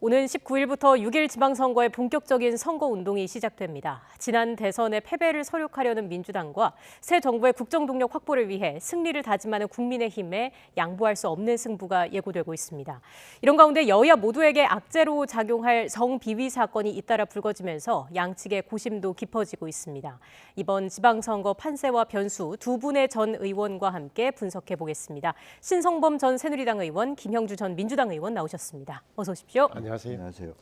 오는 19일부터 6일 지방선거의 본격적인 선거운동이 시작됩니다. 지난 대선의 패배를 설욕하려는 민주당과 새 정부의 국정동력 확보를 위해 승리를 다짐하는 국민의힘에 양보할 수 없는 승부가 예고되고 있습니다. 이런 가운데 여야 모두에게 악재로 작용할 성비위 사건이 잇따라 불거지면서 양측의 고심도 깊어지고 있습니다. 이번 지방선거 판세와 변수 두 분의 전 의원과 함께 분석해 보겠습니다. 신성범 전 새누리당 의원, 김형주 전 민주당 의원 나오셨습니다. 어서 오십시오. 안녕하세요.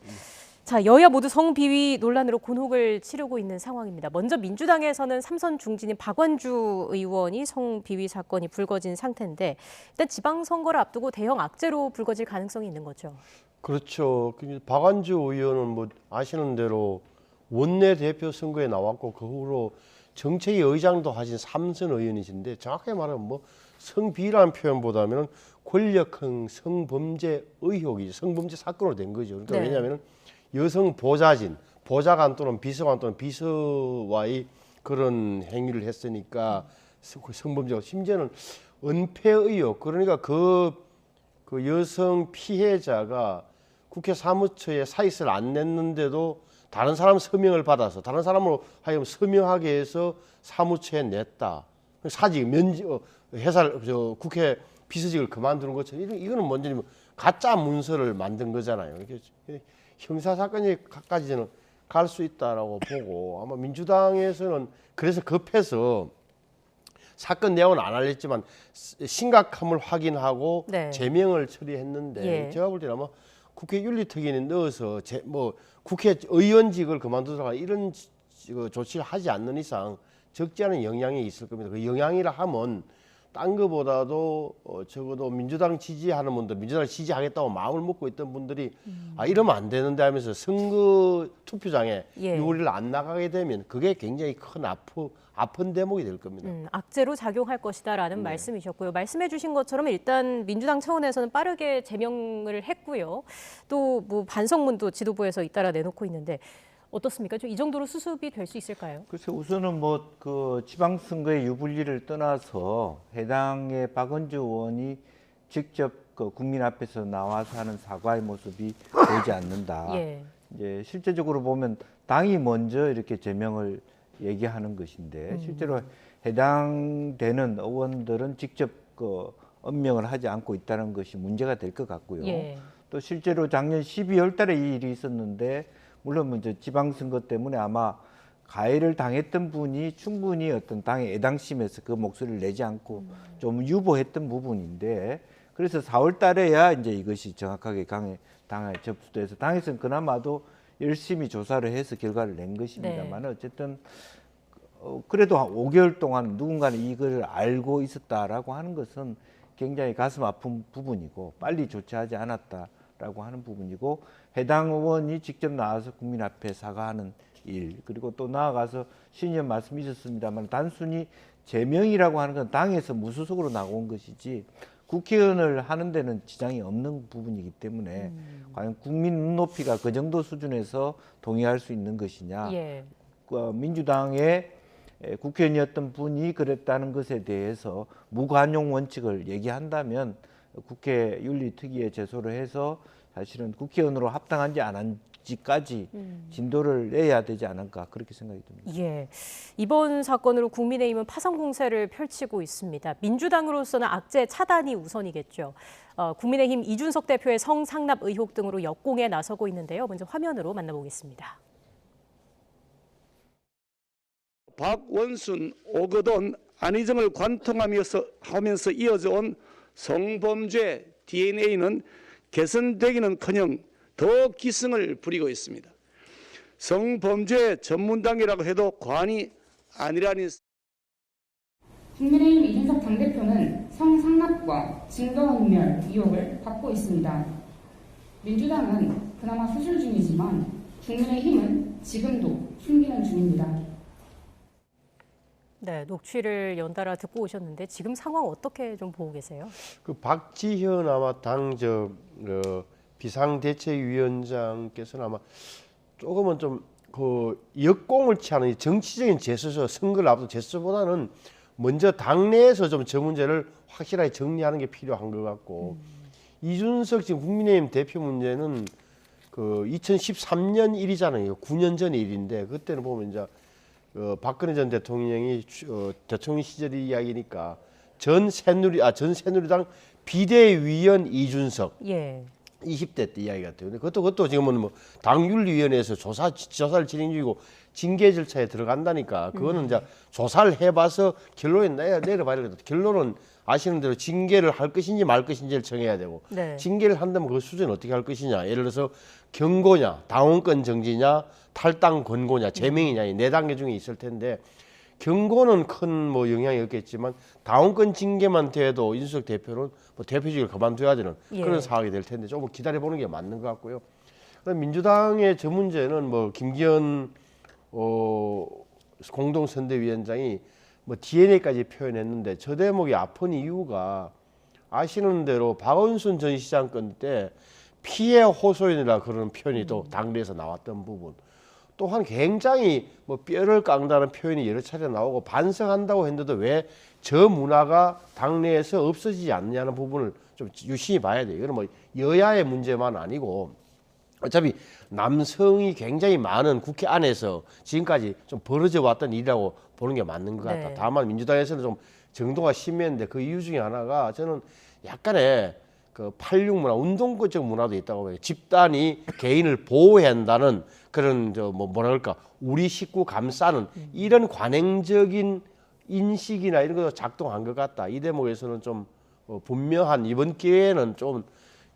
자, 여야 모두 성비위 논란으로 곤혹을 치르고 있는 상황입니다. 먼저 민주당에서는 삼선 중진인 박완주 의원이 성비위 사건이 불거진 상태인데 일단 지방선거를 앞두고 대형 악재로 불거질 가능성이 있는 거죠. 그렇죠. 박완주 의원은 뭐 아시는 대로 원내대표 선거에 나왔고 그 후로 정책위 의장도 하신 삼선 의원이신데 정확하게 말하면 뭐 성비위라는 표현보다는 권력형 성범죄 의혹이 성범죄 사건으로 된 거죠. 그러니까 네. 왜냐하면 여성 보좌진, 보좌관 또는 비서관 또는 비서와의 그런 행위를 했으니까 성범죄가 심지어는 은폐 의혹. 그러니까 그 여성 피해자가 국회 사무처에 사익서를 안 냈는데도 다른 사람 서명을 받아서 다른 사람으로 하여금 서명하게 해서 사무처에 냈다. 사직 면직 회사를 국회 비서직을 그만두는 것처럼 이거는 완전히 가짜 문서를 만든 거잖아요. 이게 형사 사건까지는 갈 수 있다라고 보고 아마 민주당에서는 그래서 급해서 사건 내용은 안 알렸지만 심각함을 확인하고 네. 제명을 처리했는데 예. 제가 볼 때는 아마 국회 윤리특위에 넣어서 국회의원직을 그만두다가 이런 조치를 하지 않는 이상 적지 않은 영향이 있을 겁니다. 그 영향이라 하면 딴 거보다도 적어도 민주당 지지하는 분들, 민주당을 지지하겠다고 마음을 먹고 있던 분들이 이러면 안 되는데 하면서 선거 투표장에 예. 6일 안 나가게 되면 그게 굉장히 큰 아픈 대목이 될 겁니다. 악재로 작용할 것이다라는 말씀이셨고요. 말씀해 주신 것처럼 일단 민주당 차원에서는 빠르게 제명을 했고요. 또 뭐 반성문도 지도부에서 잇따라 내놓고 있는데 어떻습니까? 좀 이 정도로 수습이 될 수 있을까요? 글쎄 우선은 뭐 그 지방선거의 유불리를 떠나서 해당의 박원주 의원이 직접 그 국민 앞에서 나와서 하는 사과의 모습이 보이지 않는다. 예. 이제 실제적으로 보면 당이 먼저 이렇게 제명을 얘기하는 것인데 실제로 해당되는 의원들은 직접 그 엄명을 하지 않고 있다는 것이 문제가 될 것 같고요. 예. 또 실제로 작년 12월 달에 이 일이 있었는데 물론 먼저 지방선거 때문에 아마 가해를 당했던 분이 충분히 어떤 당의 애당심에서 그 목소리를 내지 않고 좀 유보했던 부분인데 그래서 4월 달에야 이제 이것이 정확하게 당에 접수돼서 당에서는 그나마도 열심히 조사를 해서 결과를 낸 것입니다만 어쨌든 그래도 한 5개월 동안 누군가는 이걸 알고 있었다라고 하는 것은 굉장히 가슴 아픈 부분이고 빨리 조치하지 않았다라고 하는 부분이고 해당 의원이 직접 나와서 국민 앞에 사과하는 일 그리고 또 나아가서 신의원 말씀이 있었습니다만 단순히 제명이라고 하는 건 당에서 무소속으로 나온 것이지 국회의원을 하는 데는 지장이 없는 부분이기 때문에 과연 국민 눈높이가 그 정도 수준에서 동의할 수 있는 것이냐 예. 민주당의 국회의원이었던 분이 그랬다는 것에 대해서 무관용 원칙을 얘기한다면 국회 윤리특위에 제소를 해서 사실은 국회의원으로 합당한지 안 한지까지 진도를 내야 되지 않을까 그렇게 생각이 듭니다. 예, 이번 사건으로 국민의힘은 파상 공세를 펼치고 있습니다. 민주당으로서는 악재 차단이 우선이겠죠. 국민의힘 이준석 대표의 성상납 의혹 등으로 역공에 나서고 있는데요. 먼저 화면으로 만나보겠습니다. 박원순, 오거돈, 안희정을 관통하면서 이어져 온 성범죄 DNA는 개선되기는커녕 더 기승을 부리고 있습니다. 성범죄 전문당이라고 해도 과언이 아니라니. 국민의힘 이준석 당대표는 성상납과 증거인멸 의혹을 받고 있습니다. 민주당은 그나마 수술 중이지만 국민의힘은 지금도 숨기는 중입니다. 네, 녹취를 연달아 듣고 오셨는데 지금 상황 어떻게 좀 보고 계세요? 그 박지현 아마 비상대책위원장께서는 아마 조금은 좀 그 역공을 취하는 정치적인 제스처, 선거를 앞둔 제스처보다는 먼저 당내에서 좀 저 문제를 확실하게 정리하는 게 필요한 것 같고 이준석 지금 국민의힘 대표 문제는 그 2013년 일이잖아요. 9년 전 일인데 그때는 보면 이제 박근혜 전 대통령이 대통령 시절 이야기니까 전 새누리당 비대위원 이준석 예. 20대 때 이야기 같아요. 근데 그것도 지금은 뭐 당윤리위원회에서 조사를 진행 중이고 징계 절차에 들어간다니까. 그거는 이제 조사를 해봐서 결론이 내려봐야 되겠다. 결론은 아시는 대로 징계를 할 것인지 말 것인지를 정해야 되고 네. 징계를 한다면 그 수준을 어떻게 할 것이냐. 예를 들어서 경고냐, 당원권 정지냐, 탈당 권고냐, 제명이냐 이 네 단계 중에 있을 텐데 경고는 큰 뭐 영향이 없겠지만 당원권 징계만 돼도 이준석 대표는 뭐 대표직을 그만둬야 되는 예. 그런 상황이 될 텐데 조금 기다려 보는 게 맞는 것 같고요. 그다음 민주당의 저 문제는 뭐 김기현 공동선대위원장이 뭐 DNA까지 표현했는데 저 대목이 아픈 이유가 아시는 대로 박원순 전 시장 건 때 피해 호소인이라 그런 표현이 또 당내에서 나왔던 부분. 또한 굉장히 뭐 뼈를 깎는다는 표현이 여러 차례 나오고 반성한다고 했는데도 왜 저 문화가 당내에서 없어지지 않느냐는 부분을 좀 유심히 봐야 돼요. 이건 뭐 여야의 문제만 아니고 어차피 남성이 굉장히 많은 국회 안에서 지금까지 좀 벌어져 왔던 일이라고 보는 게 맞는 것 같다. 네. 다만 민주당에서는 좀 정도가 심했는데 그 이유 중에 하나가 저는 약간의 그 86 문화, 운동권적 문화도 있다고 봐요. 집단이 개인을 보호해야 한다는 그런 뭐라 그럴까 우리 식구 감싸는 이런 관행적인 인식이나 이런 것도 작동한 것 같다. 이 대목에서는 좀 분명한 이번 기회에는 좀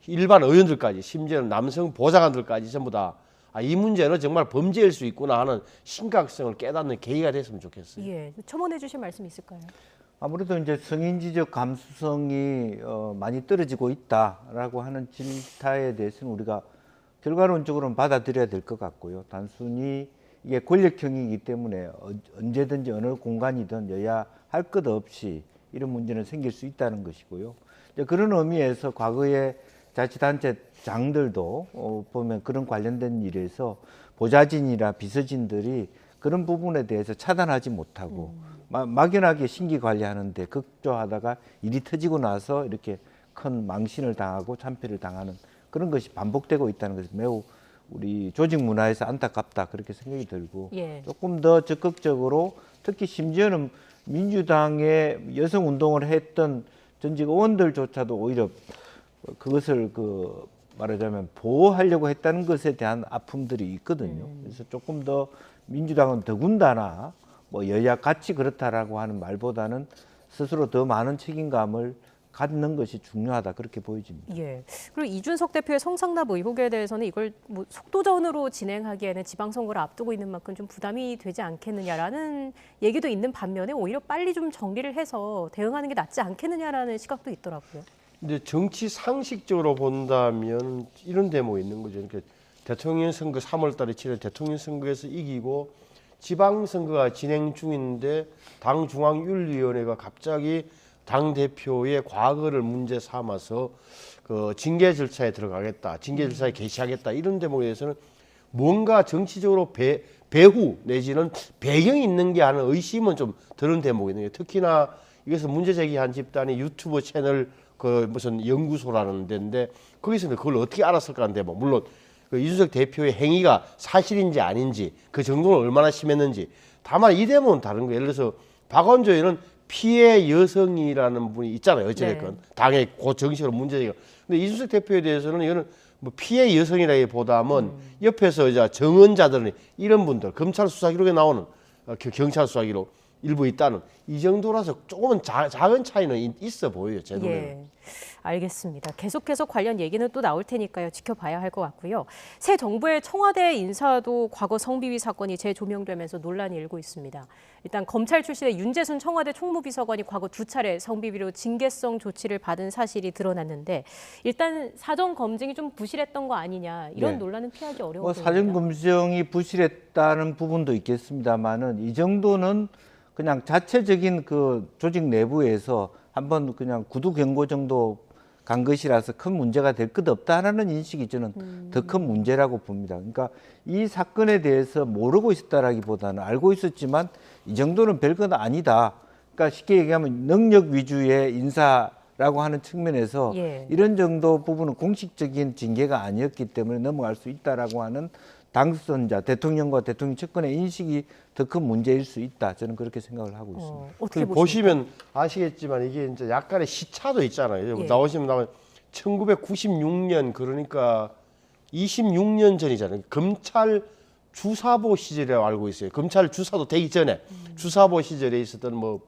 일반 의원들까지 심지어는 남성 보좌관들까지 전부 다 이 문제는 정말 범죄일 수 있구나 하는 심각성을 깨닫는 계기가 됐으면 좋겠어요. 예. 첨언해 주실 말씀 있을까요? 아무래도 이제 성인지적 감수성이 많이 떨어지고 있다라고 하는 질타에 대해서는 우리가 결과론적으로는 받아들여야 될 것 같고요. 단순히 이게 권력형이기 때문에 언제든지 어느 공간이든 여야 할 것 없이 이런 문제는 생길 수 있다는 것이고요. 이제 그런 의미에서 과거에 자치단체 장들도 보면 그런 관련된 일에서 보좌진이나 비서진들이 그런 부분에 대해서 차단하지 못하고 막연하게 신기 관리하는데 급조하다가 일이 터지고 나서 이렇게 큰 망신을 당하고 참패를 당하는 그런 것이 반복되고 있다는 것이 매우 우리 조직 문화에서 안타깝다 그렇게 생각이 들고 예. 조금 더 적극적으로 특히 심지어는 민주당의 여성 운동을 했던 전직 의원들조차도 오히려 그것을 말하자면 보호하려고 했다는 것에 대한 아픔들이 있거든요. 그래서 조금 더 민주당은 더군다나 뭐 여야 같이 그렇다라고 하는 말보다는 스스로 더 많은 책임감을 갖는 것이 중요하다 그렇게 보여집니다. 예. 그리고 이준석 대표의 성상납 의혹에 대해서는 이걸 뭐 속도전으로 진행하기에는 지방선거를 앞두고 있는 만큼 좀 부담이 되지 않겠느냐라는 얘기도 있는 반면에 오히려 빨리 좀 정리를 해서 대응하는 게 낫지 않겠느냐라는 시각도 있더라고요. 근데 정치 상식적으로 본다면 이런 대목이 있는 거죠. 그러니까 대통령 선거 3월 달에 치른 대통령 선거에서 이기고 지방 선거가 진행 중인데 당 중앙윤리위원회가 갑자기 당 대표의 과거를 문제 삼아서 그 징계 절차에 들어가겠다, 징계 절차에 개시하겠다 이런 대목에 대해서는 뭔가 정치적으로 배후 내지는 배경이 있는 게 하는 의심은 좀 드는 대목이 있는 게 특히나 이것을 문제 제기한 집단이 유튜브 채널 그 무슨 연구소라는 데인데 거기서는 그걸 어떻게 알았을까 하는 대목 물론 그 이준석 대표의 행위가 사실인지 아닌지 그 정도는 얼마나 심했는지 다만 이 대목은 다른 거예요. 예를 들어서 박원조 의원은 피해 여성이라는 분이 있잖아요. 어찌됐건 당의 그 정식으로 문제제기가. 근데 이준석 대표에 대해서는 이거는 뭐 피해 여성이라기보다는 옆에서 이제 정언자들은 이런 분들 검찰 수사 기록에 나오는 경찰 수사 기록 일부 있다는 이 정도라서 조금은 작은 차이는 있어 보여요. 제 눈에는. 예, 알겠습니다. 계속해서 관련 얘기는 또 나올 테니까요. 지켜봐야 할 것 같고요. 새 정부의 청와대 인사도 과거 성비위 사건이 재조명되면서 논란이 일고 있습니다. 일단 검찰 출신의 윤재순 청와대 총무비서관이 과거 2차례 성비위로 징계성 조치를 받은 사실이 드러났는데 일단 사전 검증이 좀 부실했던 거 아니냐 이런 네. 논란은 피하기 어려워 보입니다. 사전 검증이 부실했다는 부분도 있겠습니다만은 이 정도는 그냥 자체적인 그 조직 내부에서 한번 그냥 구두 경고 정도 간 것이라서 큰 문제가 될 것 없다라는 인식이 저는 더 큰 문제라고 봅니다. 그러니까 이 사건에 대해서 모르고 있었다라기보다는 알고 있었지만 이 정도는 별건 아니다. 그러니까 쉽게 얘기하면 능력 위주의 인사라고 라고 하는 측면에서 예. 이런 정도 부분은 공식적인 징계가 아니었기 때문에 넘어갈 수 있다라고 하는 당선자, 대통령과 대통령 측근의 인식이 더 큰 문제일 수 있다. 저는 그렇게 생각을 하고 있습니다. 어떻게 보십니까? 보시면 아시겠지만 이게 이제 약간의 시차도 있잖아요. 예. 나오시면 1996년 그러니까 26년 전이잖아요. 검찰 주사보 시절이라고 알고 있어요. 검찰 주사도 되기 전에 주사보 시절에 있었던 뭐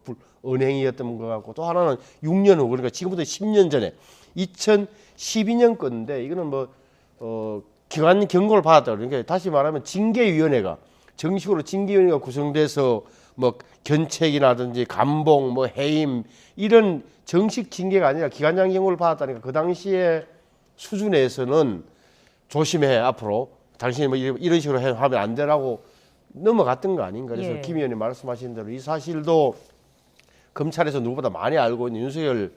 은행이었던 것 같고 또 하나는 6년 후 그러니까 지금부터 10년 전에 2012년 건데 이거는 기관 경고를 받았다. 그러니까 다시 말하면 징계위원회가 정식으로 징계위원회가 구성돼서 뭐 견책이라든지 감봉, 뭐 해임 이런 정식 징계가 아니라 기관장 경고를 받았다니까 그 당시에 수준에서는 조심해 앞으로 당신이 뭐 이런 식으로 하면 안 되라고 넘어갔던 거 아닌가. 그래서 예. 김 의원님 말씀하신 대로 이 사실도 검찰에서 누구보다 많이 알고 있는 윤석열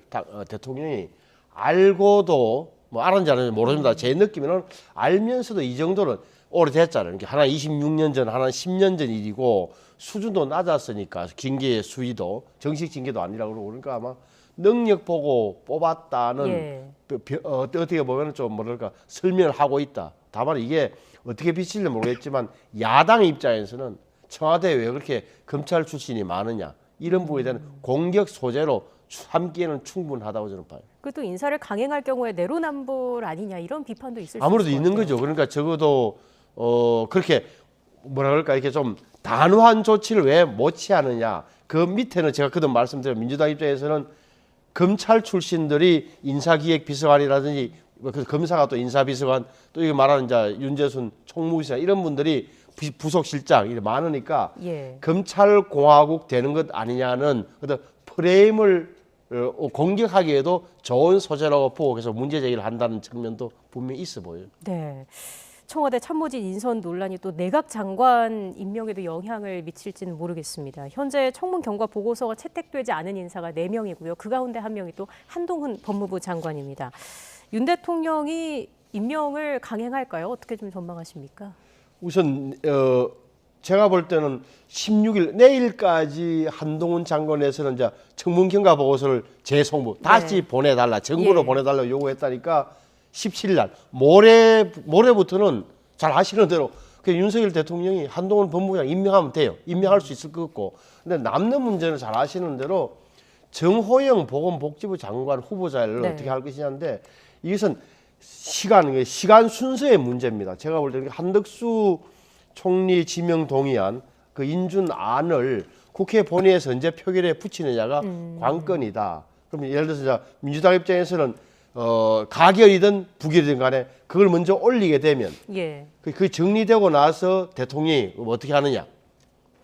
대통령이 알고도 뭐 알았는지 안 했는지 모릅니다. 제 느낌에는 알면서도 이 정도는 오래됐잖아요. 그러니까 하나 26년 전, 하나 10년 전 일이고 수준도 낮았으니까 징계의 수위도 정식 징계도 아니라고 그러고 그러니까 아마 능력 보고 뽑았다는 예. 어떻게 보면 좀 뭐랄까 설명을 하고 있다. 다만 이게 어떻게 비칠지 모르겠지만 야당 입장에서는 청와대에 왜 그렇게 검찰 출신이 많으냐 이런 부분에 대한 공격 소재로 삼기에는 충분하다고 저는 봐요. 그또 인사를 강행할 경우에 내로남불 아니냐 이런 비판도 있을 수 아무래도 있을 것 있는 같아요. 거죠. 그러니까 적어도 그렇게 뭐라 그럴까 이렇게 좀 단호한 조치를 왜 못 취하느냐. 그 밑에는 제가 그동안 말씀드린 민주당 입장에서는 검찰 출신들이 인사기획비서관이라든지 그 검사가 또 인사비서관 또 이거 말하는 이제 윤재순 총무부시장 이런 분들이 부속실장 이렇게 많으니까 예. 검찰공화국 되는 것 아니냐는 어떤 프레임을 공격하기에도 좋은 소재라고 보고 그래서 문제 제기를 한다는 측면도 분명히 있어 보여요. 네. 청와대 참모진 인선 논란이 또 내각 장관 임명에도 영향을 미칠지는 모르겠습니다. 현재 청문 경과 보고서가 채택되지 않은 인사가 4명이고요. 그 가운데 1명이 또 한동훈 법무부 장관입니다. 윤 대통령이 임명을 강행할까요? 어떻게 좀 전망하십니까? 우선 제가 볼 때는 16일 내일까지 한동훈 장관에서는 이제 청문 경과 보고서를 재송부 다시 보내달라 정부로 예. 보내달라고 요구했다니까 17일 날 모레부터는 잘 아시는 대로 그 윤석열 대통령이 한동훈 법무부장 임명하면 돼요. 임명할 수 있을 것 같고 근데 남는 문제는 잘 아시는 대로 정호영 보건복지부 장관 후보자를 네. 어떻게 할 것이냐인데 이것은 시간 순서의 문제입니다. 제가 볼 때는 한덕수 총리 지명 동의안 그 인준안을 국회 본회의에서 언제 표결에 붙이느냐가 관건이다. 그럼 예를 들어서 이제 민주당 입장에서는 가결이든 부결이든 간에 그걸 먼저 올리게 되면 예. 그 정리되고 나서 대통령이 어떻게 하느냐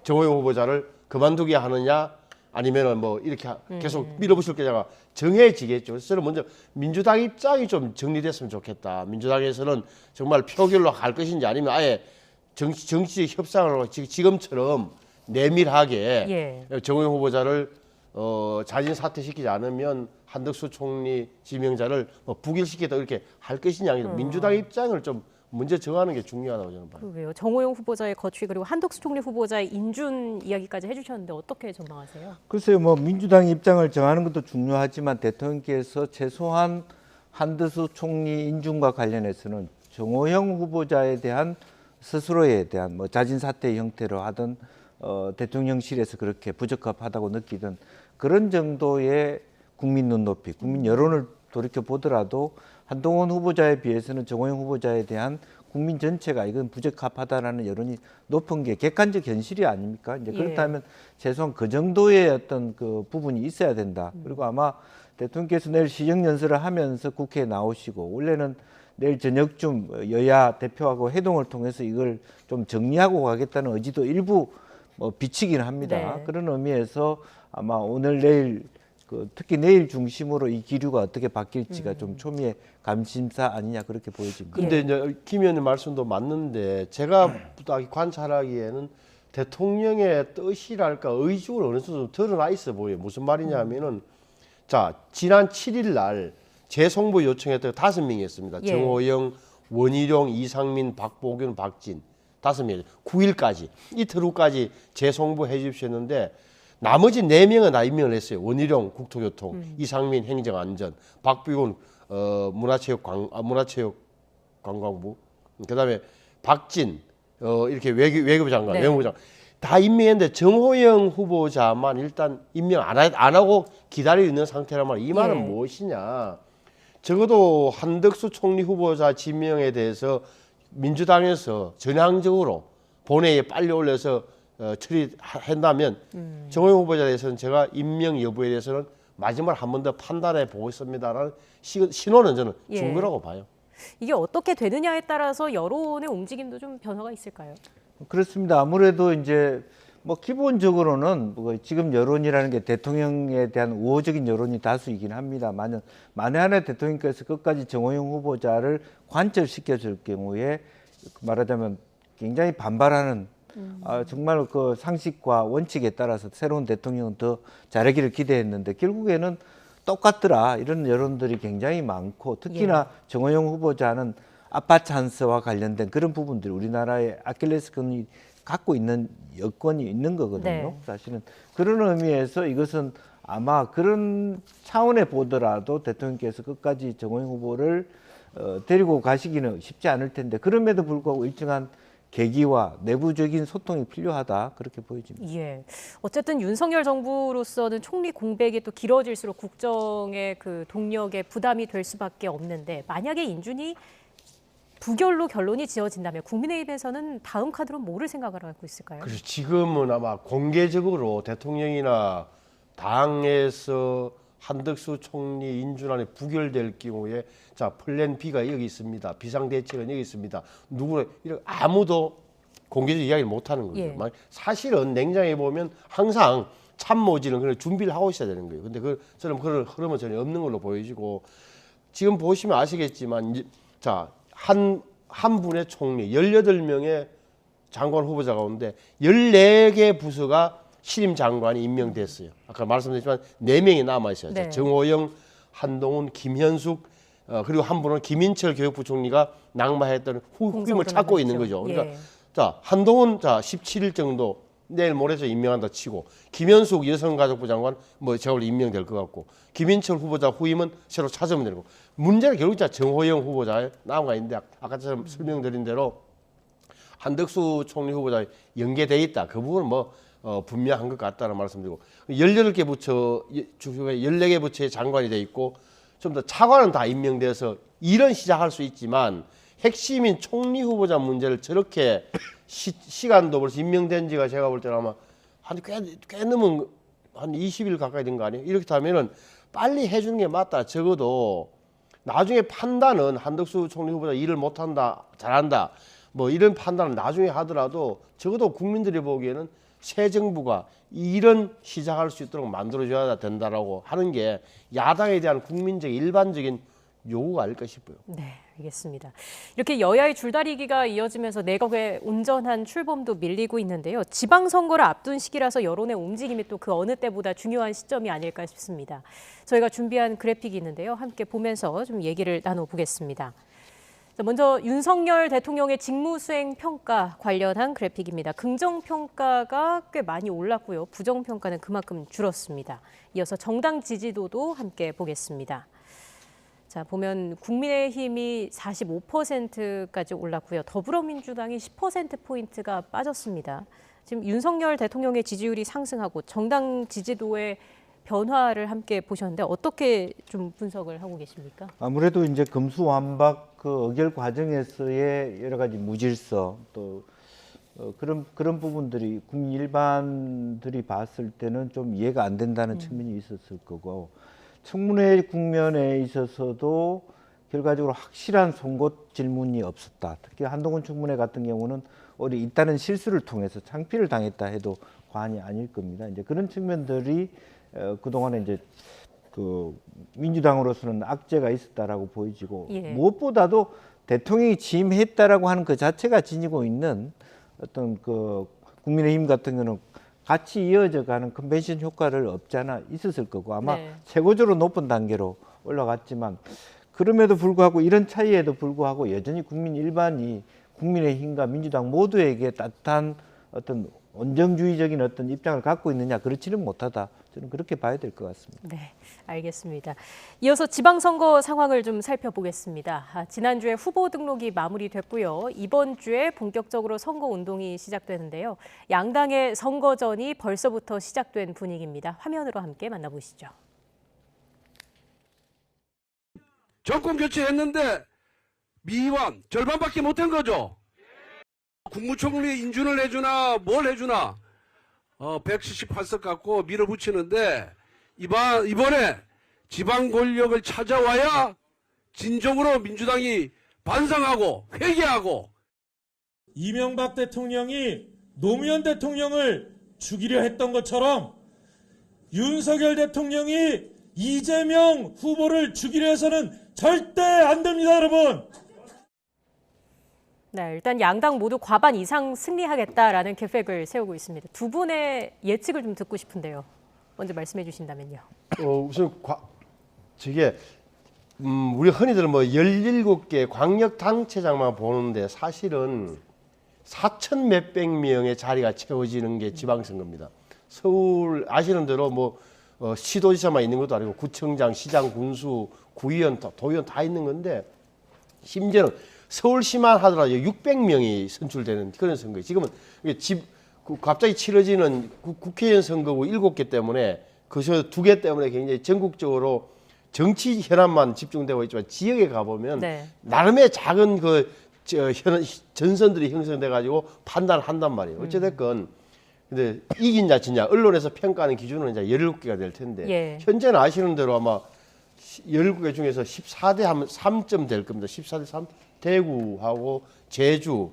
정호영 후보자를 그만두게 하느냐 아니면은 뭐 이렇게 계속 밀어붙일 거냐가 정해지겠죠. 그래서 저는 먼저 민주당 입장이 좀 정리됐으면 좋겠다. 민주당에서는 정말 표결로 갈 것인지 아니면 아예 정치적 협상을 하고 지금처럼 내밀하게 정호영 후보자를 자진 사퇴시키지 않으면 한덕수 총리 지명자를 부결시키다 이렇게 할 것이냐 민주당 입장을 좀 먼저 정하는 게 중요하다고 저는 봐요. 그러게요. 정호영 후보자의 거취 그리고 한덕수 총리 후보자의 인준 이야기까지 해주셨는데 어떻게 전망하세요? 글쎄요, 뭐 민주당 입장을 정하는 것도 중요하지만 대통령께서 최소한 한덕수 총리 인준과 관련해서는 정호영 후보자에 대한 스스로에 대한 뭐 자진 사퇴 형태로 하든 대통령실에서 그렇게 부적합하다고 느끼든 그런 정도의 국민 눈높이, 국민 여론을 돌이켜 보더라도 한동훈 후보자에 비해서는 정호영 후보자에 대한 국민 전체가 이건 부적합하다라는 여론이 높은 게 객관적 현실이 아닙니까? 이제 그렇다면 최소한 그 정도의 어떤 그 부분이 있어야 된다. 그리고 아마 대통령께서 내일 시정연설을 하면서 국회에 나오시고 원래는 내일 저녁쯤 여야 대표하고 회동을 통해서 이걸 좀 정리하고 가겠다는 의지도 일부 비치긴 합니다. 네. 그런 의미에서 아마 오늘 내일 특히 내일 중심으로 이 기류가 어떻게 바뀔지가 좀 초미의 감심사 아니냐 그렇게 보여집니다. 근데 이제 김 의원님 말씀도 맞는데 제가 관찰하기에는 대통령의 뜻이랄까 의중을 어느 정도 드러나 있어 보여요. 무슨 말이냐면은 자 지난 7일 날 재송부 요청했던 5명이었습니다. 정호영, 원희룡, 이상민, 박보균, 박진 5명 9일까지 이틀 후까지 재송부 해 주십시오 했는데 나머지 4명은 다 임명을 했어요. 원희룡 국토교통, 이상민 행정안전, 박비훈 문화체육관광부, 그다음에 박진 이렇게 외교부 장관, 네. 외무부 장관 다 임명했는데 정호영 후보자만 일단 임명 안 하고 기다리고 있는 상태란 말이에요. 이 말은 예. 무엇이냐? 적어도 한덕수 총리 후보자 지명에 대해서 민주당에서 전향적으로 본회의에 빨리 올려서 처리한다면 정호영 후보자에 대해서는 제가 임명 여부에 대해서는 마지막으로 한 번 더 판단해 보고 있습니다라는 신호는 저는 예. 준 거라고 봐요. 이게 어떻게 되느냐에 따라서 여론의 움직임도 좀 변화가 있을까요? 그렇습니다. 아무래도 이제 뭐 기본적으로는 뭐 지금 여론이라는 게 대통령에 대한 우호적인 여론이 다수이긴 합니다만 만에 하나 대통령께서 끝까지 정호영 후보자를 관철시켜 줄 경우에 말하자면 굉장히 반발하는 정말 그 상식과 원칙에 따라서 새로운 대통령은 더 잘하기를 기대했는데 결국에는 똑같더라 이런 여론들이 굉장히 많고 특히나 정호영 후보자는 아빠 찬스와 관련된 그런 부분들이 우리나라의 아킬레스건이 갖고 있는 여건이 있는 거거든요. 네. 사실은 그런 의미에서 이것은 아마 그런 차원에 보더라도 대통령께서 끝까지 정호영 후보를 데리고 가시기는 쉽지 않을 텐데 그럼에도 불구하고 일정한 계기와 내부적인 소통이 필요하다 그렇게 보여집니다. 예. 어쨌든 윤석열 정부로서는 총리 공백이 또 길어질수록 국정의 그 동력에 부담이 될 수밖에 없는데 만약에 인준이 부결로 결론이 지어진다면 국민의힘에서는 다음 카드로 뭐를 생각을 하고 있을까요? 그래서 지금은 아마 공개적으로 대통령이나 당에서 한덕수 총리 인준안이 부결될 경우에 자 플랜 B가 여기 있습니다. 비상대책은 여기 있습니다. 누구를 이렇게 아무도 공개적으로 이야기를 못하는 거죠. 예. 사실은 냉정히 보면 항상 참모진은 그런 준비를 하고 있어야 되는 거예요. 근데 저는 그런 흐름은 전혀 없는 걸로 보여지고 지금 보시면 아시겠지만 자 한 분의 총리 18명의 장관 후보자 가운데 14개 부서가 신임 장관이 임명됐어요. 아까 말씀드렸지만 4명이 남아 있어요. 네. 정호영, 한동훈, 김현숙 그리고 한 분은 김인철 교육부총리가 낙마했던 후임을 찾고 있는 거죠. 그러니까 예. 자 한동훈 17일 정도 내일 모레서 임명한다 치고 김현숙 여성가족부 장관 뭐 제가 볼 임명될 것 같고 김인철 후보자 후임은 새로 찾으면 되고 문제는 결국 정호영 후보자 남아 있는데 아까처럼 설명드린 대로 한덕수 총리 후보자 연계돼 있다. 그 부분은 뭐 분명한 것 같다는 말씀드리고 18개 부처 중에 14개 부처의 장관이 돼 있고 좀 더 차관은 다 임명돼서 일은 시작할 수 있지만 핵심인 총리 후보자 문제를 저렇게 시간도 벌써 임명된 지가 제가 볼 때는 아마 꽤 넘은 한 20일 가까이 된 거 아니에요? 이렇게 하면은 빨리 해주는 게 맞다. 적어도 나중에 판단은 한덕수 총리 후보자 일을 못한다, 잘한다. 뭐 이런 판단을 나중에 하더라도 적어도 국민들이 보기에는 새 정부가 이런 시작할 수 있도록 만들어줘야 된다라고 하는 게 야당에 대한 국민적 일반적인 요구가 아닐까 싶어요. 네, 알겠습니다. 이렇게 여야의 줄다리기가 이어지면서 내각의 온전한 출범도 밀리고 있는데요. 지방선거를 앞둔 시기라서 여론의 움직임이 또 그 어느 때보다 중요한 시점이 아닐까 싶습니다. 저희가 준비한 그래픽이 있는데요. 함께 보면서 좀 얘기를 나눠보겠습니다. 먼저 윤석열 대통령의 직무수행 평가 관련한 그래픽입니다. 긍정평가가 꽤 많이 올랐고요. 부정평가는 그만큼 줄었습니다. 이어서 정당 지지도도 함께 보겠습니다. 자, 보면 국민의힘이 45%까지 올랐고요. 더불어민주당이 10%포인트가 빠졌습니다. 지금 윤석열 대통령의 지지율이 상승하고 정당 지지도의 변화를 함께 보셨는데 어떻게 좀 분석을 하고 계십니까? 아무래도 이제 금수완박 그 의결 과정에서의 여러 가지 무질서 또 그런 부분들이 국민 일반들이 봤을 때는 좀 이해가 안 된다는 측면이 있었을 거고 청문회 국면에 있어서도 결과적으로 확실한 송곳 질문이 없었다. 특히 한동훈 청문회 같은 경우는 오히려 잇따른 실수를 통해서 창피를 당했다 해도 과언이 아닐 겁니다. 이제 그런 측면들이 그동안에 이제 그 민주당으로서는 악재가 있었다라고 보여지고 무엇보다도 대통령이 취임했다라고 하는 그 자체가 지니고 있는 어떤 그 국민의힘 같은 경우는 같이 이어져가는 컨벤션 효과를 없지 않아 있었을 거고 아마 최고적으로 높은 단계로 올라갔지만 그럼에도 불구하고 이런 차이에도 불구하고 여전히 국민 일반이 국민의힘과 민주당 모두에게 따뜻한 어떤 온정주의적인 어떤 입장을 갖고 있느냐, 그렇지는 못하다. 저는 그렇게 봐야 될 것 같습니다. 네, 알겠습니다. 이어서 지방선거 상황을 좀 살펴보겠습니다. 지난주에 후보 등록이 마무리됐고요. 이번 주에 본격적으로 선거 운동이 시작되는데요. 양당의 선거전이 벌써부터 시작된 분위기입니다. 화면으로 함께 만나보시죠. 정권 교체했는데 미완 절반밖에 못한 거죠. 국무총리 인준을 해주나 뭘 해주나 178석 갖고 밀어붙이는데 이번에 지방 권력을 찾아와야 진정으로 민주당이 반성하고 회개하고. 이명박 대통령이 노무현 대통령을 죽이려 했던 것처럼 윤석열 대통령이 이재명 후보를 죽이려 해서는 절대 안 됩니다, 여러분. 네, 일단 양당 모두 과반 이상 승리하겠다라는 계획을 세우고 있습니다. 두 분의 예측을 좀 듣고 싶은데요. 먼저 말씀해 주신다면요. 우선 저게 우리 흔히들 뭐 17개 광역 당체장만 보는데 사실은 4천 몇백 명의 자리가 채워지는 게 지방선거입니다. 서울 아시는 대로 뭐 시도지사만 있는 것도 아니고 구청장, 시장, 군수, 구의원, 도의원 다 있는 건데 심지어는 서울시만 하더라도 600명이 선출되는 그런 선거예요. 지금은 갑자기 치러지는 국회의원 선거고 7개 때문에 그저 2개 때문에 굉장히 전국적으로 정치 현안만 집중되고 있지만 지역에 가보면 네. 나름의 작은 전선들이 형성돼 가지고 판단을 한단 말이에요. 어찌됐건 근데 이긴냐 지냐 언론에서 평가하는 기준은 이제 17개가 될 텐데 예. 현재는 아시는 대로 아마 17개 중에서 14대 하면 3점 될 겁니다. 14대 3. 대구하고 제주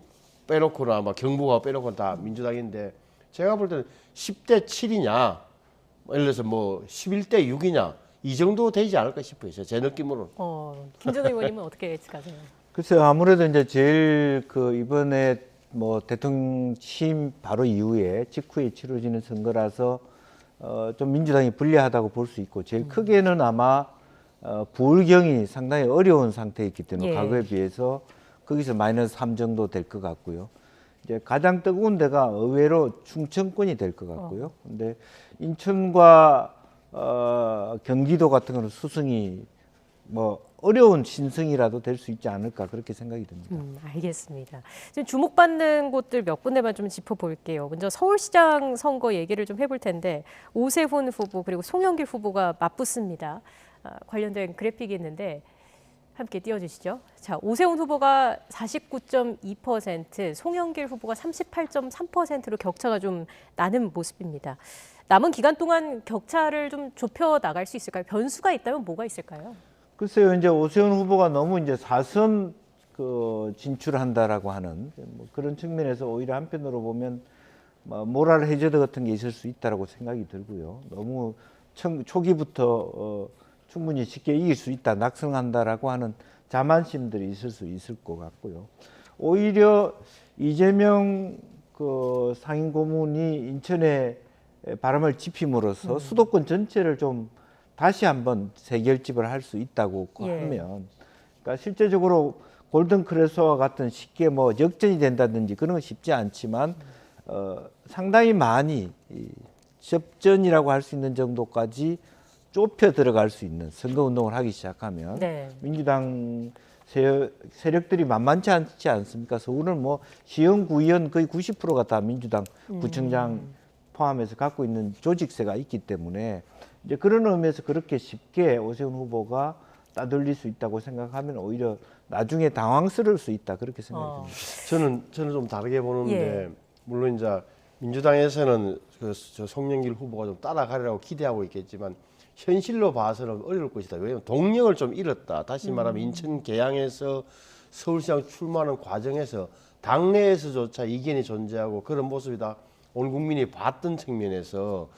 빼놓고는 아마 경북하고 빼놓고는 다 민주당인데 제가 볼 때는 10대 7이냐 예를 들어서 뭐 11대 6이냐 이 정도 되지 않을까 싶어요. 제 느낌으로는. 김준호 의원님은 어떻게 예측하세요? 글쎄요, 아무래도 이제 제일 이번에 뭐 대통령 취임 바로 이후에 직후에 치러지는 선거라서 좀 민주당이 불리하다고 볼 수 있고 제일 크게는 아마 부울경이 상당히 어려운 상태이기 때문에 예. 과거에 비해서 거기서 마이너스 3 정도 될 것 같고요. 이제 가장 뜨거운 데가 의외로 충청권이 될 것 같고요. 근데 인천과 경기도 같은 경우는 수승이 뭐 어려운 신승이라도 될 수 있지 않을까 그렇게 생각이 듭니다. 알겠습니다. 지금 주목받는 곳들 몇 군데만 좀 짚어볼게요. 먼저 서울시장 선거 얘기를 좀 해볼 텐데 오세훈 후보 그리고 송영길 후보가 맞붙습니다. 관련된 그래픽이 있는데 함께 띄워주시죠. 자, 오세훈 후보가 49.2%, 송영길 후보가 38.3%로 격차가 좀 나는 모습입니다. 남은 기간 동안 격차를 좀 좁혀 나갈 수 있을까요? 변수가 있다면 뭐가 있을까요? 글쎄요, 이제 오세훈 후보가 너무 이제 4선 진출한다라고 하는 뭐 그런 측면에서 오히려 한편으로 보면 모랄 해저드 같은 게 있을 수 있다라고 생각이 들고요. 너무 초기부터 충분히 쉽게 이길 수 있다, 낙승한다라고 하는 자만심들이 있을 수 있을 것 같고요. 오히려 이재명 상임 고문이 인천에 바람을 지핌으로써 수도권 전체를 좀 다시 한번 재결집을 할 수 있다고 하면, 그러니까 실제적으로 골든 크레소와 같은 쉽게 뭐 역전이 된다든지 그런 건 쉽지 않지만 상당히 많이 접전이라고 할 수 있는 정도까지 좁혀 들어갈 수 있는 선거 운동을 하기 시작하면 민주당 세력들이 만만치 않지 않습니까? 서울은 뭐 시흥 구의원 거의 90%가 다 민주당 구청장 포함해서 갖고 있는 조직세가 있기 때문에 이제 그런 의미에서 그렇게 쉽게 오세훈 후보가 따돌릴 수 있다고 생각하면 오히려 나중에 당황스러울 수 있다 그렇게 생각이 듭니다. 저는 좀 다르게 보는데 물론 이제 민주당에서는 저 송영길 후보가 좀 따라가리라고 기대하고 있겠지만 현실로 봐서는 어려울 것이다. 왜냐하면 동력을 좀 잃었다. 다시 말하면 인천 계양에서 서울시장 출마하는 과정에서 당내에서조차 이견이 존재하고 그런 모습이다. 온 국민이 봤던 측면에서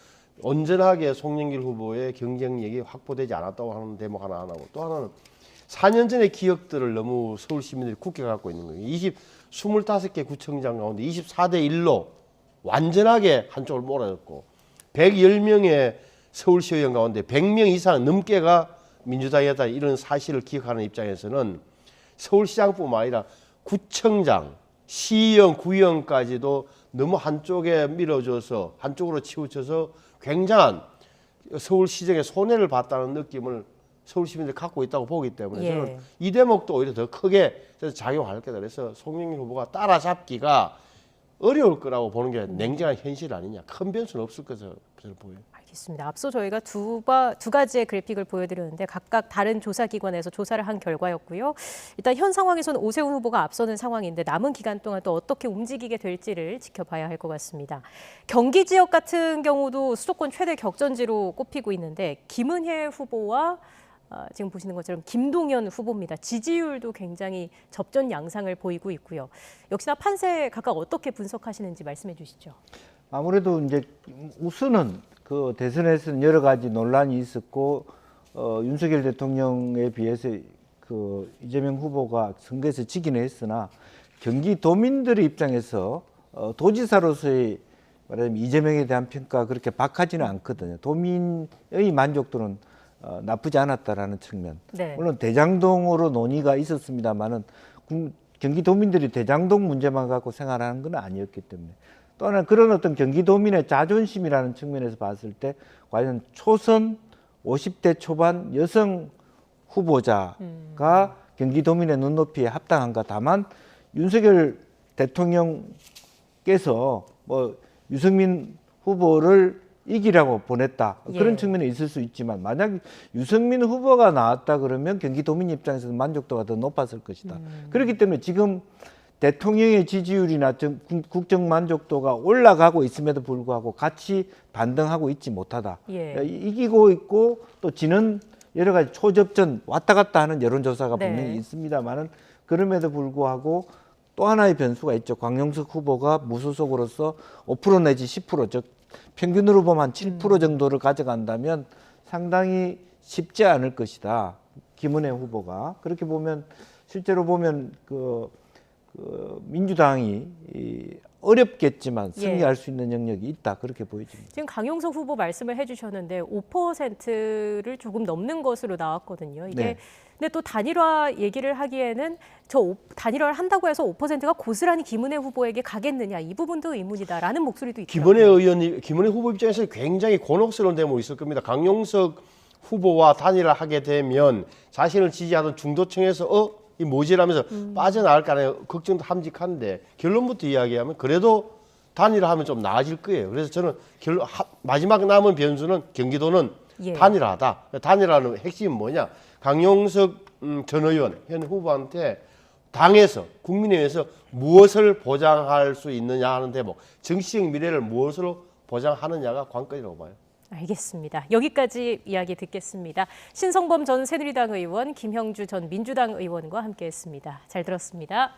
온전하게 송영길 후보의 경쟁력이 확보되지 않았다고 하는 대목 하나 하고 또 하나는 4년 전의 기억들을 너무 서울 시민들이 굳게 갖고 있는 거예요. 25개 구청장 가운데 24대 1로 완전하게 한쪽을 몰아줬고 110명의 서울시의원 가운데 100명 이상 넘게가 민주당이었다 이런 사실을 기억하는 입장에서는 서울시장뿐만 아니라 구청장, 시의원, 구의원까지도 너무 한쪽에 밀어줘서 한쪽으로 치우쳐서 굉장한 서울시정의 손해를 봤다는 느낌을 서울 시민들이 갖고 있다고 보기 때문에 예. 저는 이 대목도 오히려 더 크게 작용할 거다. 그래서 송영길 후보가 따라잡기가 어려울 거라고 보는 게 냉정한 현실 아니냐. 큰 변수는 없을 것으로 저는 보여요. 알겠습니다. 앞서 저희가 두 가지의 그래픽을 보여드렸는데 각각 다른 조사기관에서 조사를 한 결과였고요. 일단 현 상황에서는 오세훈 후보가 앞서는 상황인데 남은 기간 동안 또 어떻게 움직이게 될지를 지켜봐야 할 것 같습니다. 경기 지역 같은 경우도 수도권 최대 격전지로 꼽히고 있는데 김은혜 후보와 지금 보시는 것처럼 김동연 후보입니다. 지지율도 굉장히 접전 양상을 보이고 있고요. 역시나 판세 각각 어떻게 분석하시는지 말씀해 주시죠. 아무래도 이제 우선은 그 대선에서는 여러 가지 논란이 있었고 윤석열 대통령에 비해서 그 이재명 후보가 선거에서 지기는 했으나 경기도민들의 입장에서 도지사로서의 말하자면 이재명에 대한 평가가 그렇게 박하지는 않거든요. 도민의 만족도는 나쁘지 않았다라는 측면. 네. 물론 대장동으로 논의가 있었습니다만은 경기도민들이 대장동 문제만 갖고 생활하는 건 아니었기 때문에 또 하나 그런 어떤 경기도민의 자존심이라는 측면에서 봤을 때 과연 초선 50대 초반 여성 후보자가 경기도민의 눈높이에 합당한가. 다만 윤석열 대통령께서 뭐 유승민 후보를 이기라고 보냈다. 그런 예. 측면이 있을 수 있지만 만약 유승민 후보가 나왔다 그러면 경기도민 입장에서는 만족도가 더 높았을 것이다. 그렇기 때문에 지금 대통령의 지지율이나 국정 만족도가 올라가고 있음에도 불구하고 같이 반등하고 있지 못하다. 예. 이기고 있고 또 지는 여러 가지 초접전 왔다 갔다 하는 여론조사가 네. 분명히 있습니다만은 그럼에도 불구하고 또 하나의 변수가 있죠. 광용석 후보가 무소속으로서 5% 내지 10%, 즉 평균으로 보면 한 7% 정도를 가져간다면 상당히 쉽지 않을 것이다. 김은혜 후보가. 그렇게 보면 실제로 보면 그 민주당이 어렵겠지만 승리할 수 있는 영역이 있다. 그렇게 보여집니다. 지금 강용석 후보 말씀을 해주셨는데 5%를 조금 넘는 것으로 나왔거든요. 이게 네. 근데 또 단일화 얘기를 하기에는 단일화를 한다고 해서 5%가 고스란히 김은혜 후보에게 가겠느냐 이 부분도 의문이다라는 목소리도 있더라고요. 김은혜 후보 입장에서 굉장히 곤혹스러운 대목이 있을 겁니다. 강용석 후보와 단일화 하게 되면 자신을 지지하던 중도층에서 이 모질하면서 빠져나갈까 하는 걱정도 함직한데 결론부터 이야기하면 그래도 단일화하면 좀 나아질 거예요. 그래서 저는 마지막 남은 변수는 경기도는 예. 단일화다. 단일화는 핵심이 뭐냐? 강용석 전 의원 현 후보한테 당에서 국민의힘에서 무엇을 보장할 수 있느냐 하는 대목, 정치적 미래를 무엇으로 보장하느냐가 관건이라고 봐요. 알겠습니다. 여기까지 이야기 듣겠습니다. 신성범 전 새누리당 의원, 김형주 전 민주당 의원과 함께했습니다. 잘 들었습니다.